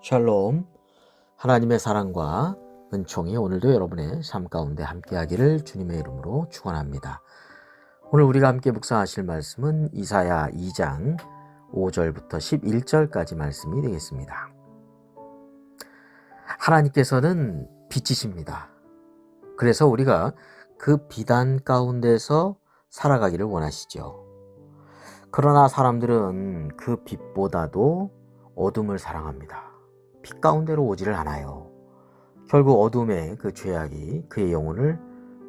샬롬, 하나님의 사랑과 은총이 오늘도 여러분의 삶 가운데 함께하기를 주님의 이름으로 축원합니다. 오늘 우리가 함께 묵상하실 말씀은 이사야 2장 5절부터 11절까지 말씀이 되겠습니다. 하나님께서는 빛이십니다. 그래서 우리가 그 비단 가운데서 살아가기를 원하시죠. 그러나 사람들은 그 빛보다도 어둠을 사랑합니다. 빛 가운데로 오지를 않아요. 결국 어둠의 그 죄악이 그의 영혼을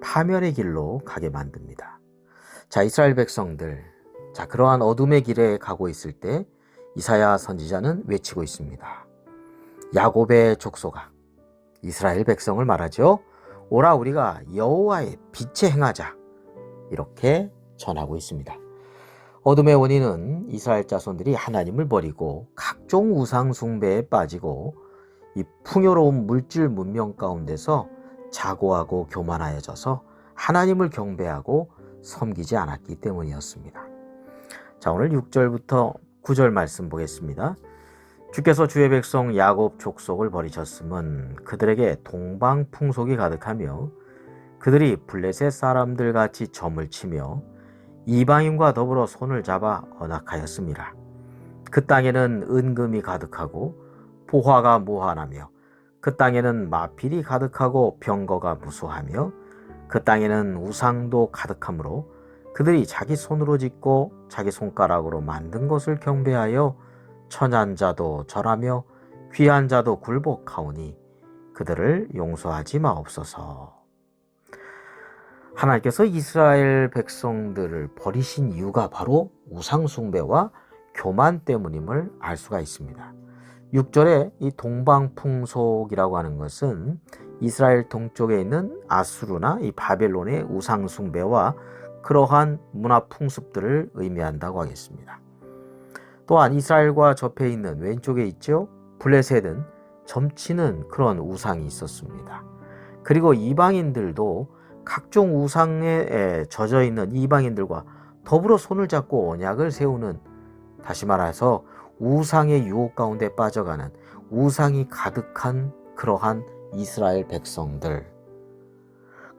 파멸의 길로 가게 만듭니다. 자, 이스라엘 백성들, 그러한 어둠의 길에 가고 있을 때 이사야 선지자는 외치고 있습니다. 야곱의 족속아, 이스라엘 백성을 말하죠. 오라 우리가 여호와의 빛에 행하자. 이렇게 전하고 있습니다. 어둠의 원인은 이스라엘 자손들이 하나님을 버리고 각종 우상 숭배에 빠지고 이 풍요로운 물질 문명 가운데서 자고하고 교만하여져서 하나님을 경배하고 섬기지 않았기 때문이었습니다. 자, 오늘 6절부터 9절 말씀 보겠습니다. 주께서 주의 백성 야곱 족속을 버리셨음은 그들에게 동방풍속이 가득하며 그들이 블레셋 사람들 같이 점을 치며 이방인과 더불어 손을 잡아 언약하였습니다. 그 땅에는 은금이 가득하고 보화가 무한하며 그 땅에는 마필이 가득하고 병거가 무수하며 그 땅에는 우상도 가득하므로 그들이 자기 손으로 짓고 자기 손가락으로 만든 것을 경배하여 천한 자도 절하며 귀한 자도 굴복하오니 그들을 용서하지 마옵소서. 하나님께서 이스라엘 백성들을 버리신 이유가 바로 우상 숭배와 교만 때문임을 알 수가 있습니다. 6절에 이 동방풍속이라고 하는 것은 이스라엘 동쪽에 있는 아수르나 이 바벨론의 우상 숭배와 그러한 문화 풍습들을 의미한다고 하겠습니다. 또한 이스라엘과 접해 있는 왼쪽에 있죠. 블레셋은 점치는 그런 우상이 있었습니다. 그리고 이방인들도 각종 우상에 젖어 있는 이방인들과 더불어 손을 잡고 언약을 세우는, 다시 말해서 우상의 유혹 가운데 빠져가는 우상이 가득한 그러한 이스라엘 백성들,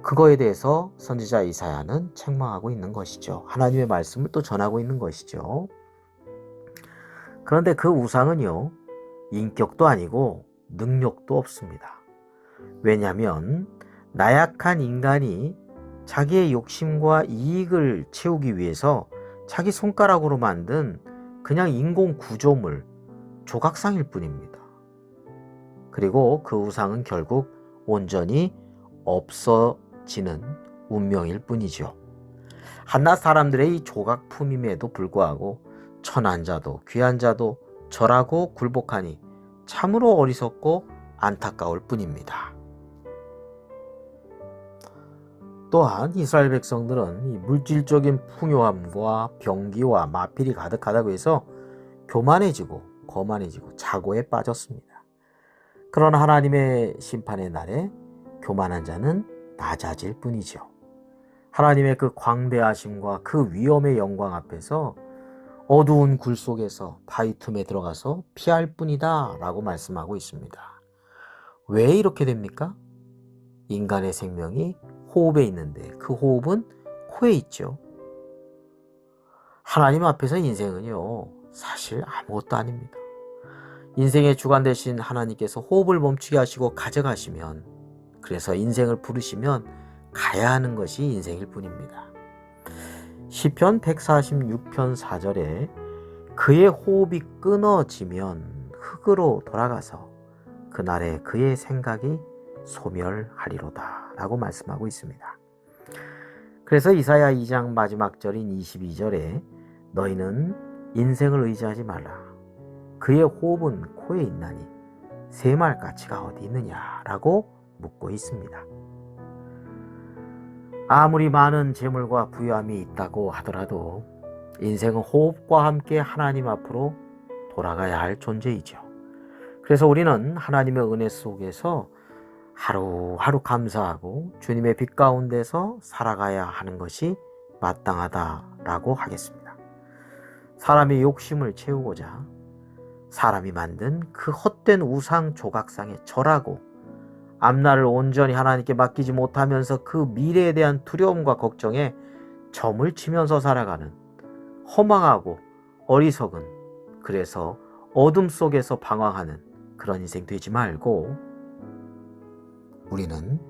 그거에 대해서 선지자 이사야는 책망하고 있는 것이죠. 하나님의 말씀을 또 전하고 있는 것이죠. 그런데 그 우상은요, 인격도 아니고 능력도 없습니다. 왜냐하면 나약한 인간이 자기의 욕심과 이익을 채우기 위해서 자기 손가락으로 만든 그냥 인공 구조물, 조각상일 뿐입니다. 그리고 그 우상은 결국 온전히 없어지는 운명일 뿐이죠. 한낱 사람들의 이 조각품임에도 불구하고 천한 자도 귀한 자도 절하고 굴복하니 참으로 어리석고 안타까울 뿐입니다. 또한 이스라엘 백성들은 이 물질적인 풍요함과 병기와 마필이 가득하다고 해서 교만해지고 거만해지고 자고에 빠졌습니다. 그러나 하나님의 심판의 날에 교만한 자는 낮아질 뿐이죠. 하나님의 그 광대하심과 그 위엄의 영광 앞에서 어두운 굴 속에서 바위 틈에 들어가서 피할 뿐이다 라고 말씀하고 있습니다. 왜 이렇게 됩니까? 인간의 생명이 호흡에 있는데 그 호흡은 코에 있죠. 하나님 앞에서 인생은요, 사실 아무것도 아닙니다. 인생의 주관 되신 하나님께서 호흡을 멈추게 하시고 가져가시면, 그래서 인생을 부르시면 가야 하는 것이 인생일 뿐입니다. 시편 146편 4절에 그의 호흡이 끊어지면 흙으로 돌아가서 그날에 그의 생각이 소멸하리로다 라고 말씀하고 있습니다. 그래서 이사야 2장 마지막 절인 22절에 너희는 인생을 의지하지 말라. 그의 호흡은 코에 있나니 새말 가치가 어디 있느냐 라고 묻고 있습니다. 아무리 많은 재물과 부유함이 있다고 하더라도 인생은 호흡과 함께 하나님 앞으로 돌아가야 할 존재이죠. 그래서 우리는 하나님의 은혜 속에서 하루하루 감사하고 주님의 빛 가운데서 살아가야 하는 것이 마땅하다라고 하겠습니다. 사람의 욕심을 채우고자 사람이 만든 그 헛된 우상 조각상에 절하고 앞날을 온전히 하나님께 맡기지 못하면서 그 미래에 대한 두려움과 걱정에 점을 치면서 살아가는 허망하고 어리석은, 그래서 어둠 속에서 방황하는 그런 인생 되지 말고 우리는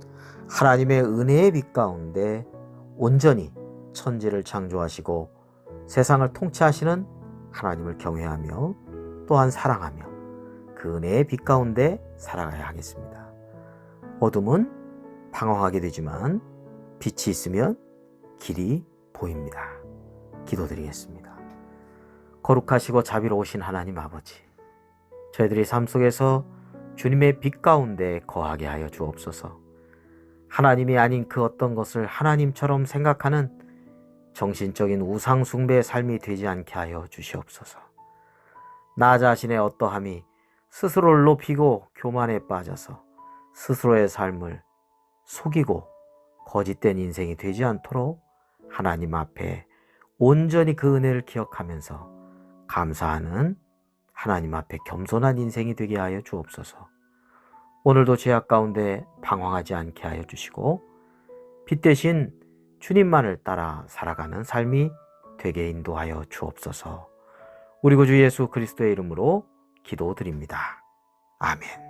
하나님의 은혜의 빛 가운데 온전히 천지를 창조하시고 세상을 통치하시는 하나님을 경외하며 또한 사랑하며 그 은혜의 빛 가운데 살아가야 하겠습니다. 어둠은 방황하게 되지만 빛이 있으면 길이 보입니다. 기도드리겠습니다. 거룩하시고 자비로우신 하나님 아버지, 저희들이 삶 속에서 주님의 빛 가운데 거하게 하여 주옵소서. 하나님이 아닌 그 어떤 것을 하나님처럼 생각하는 정신적인 우상 숭배의 삶이 되지 않게 하여 주시옵소서. 나 자신의 어떠함이 스스로를 높이고 교만에 빠져서 스스로의 삶을 속이고 거짓된 인생이 되지 않도록 하나님 앞에 온전히 그 은혜를 기억하면서 감사하는 하나님 앞에 겸손한 인생이 되게 하여 주옵소서. 오늘도 죄악 가운데 방황하지 않게 하여 주시고 빛 대신 주님만을 따라 살아가는 삶이 되게 인도하여 주옵소서. 우리 구주 예수 그리스도의 이름으로 기도드립니다. 아멘.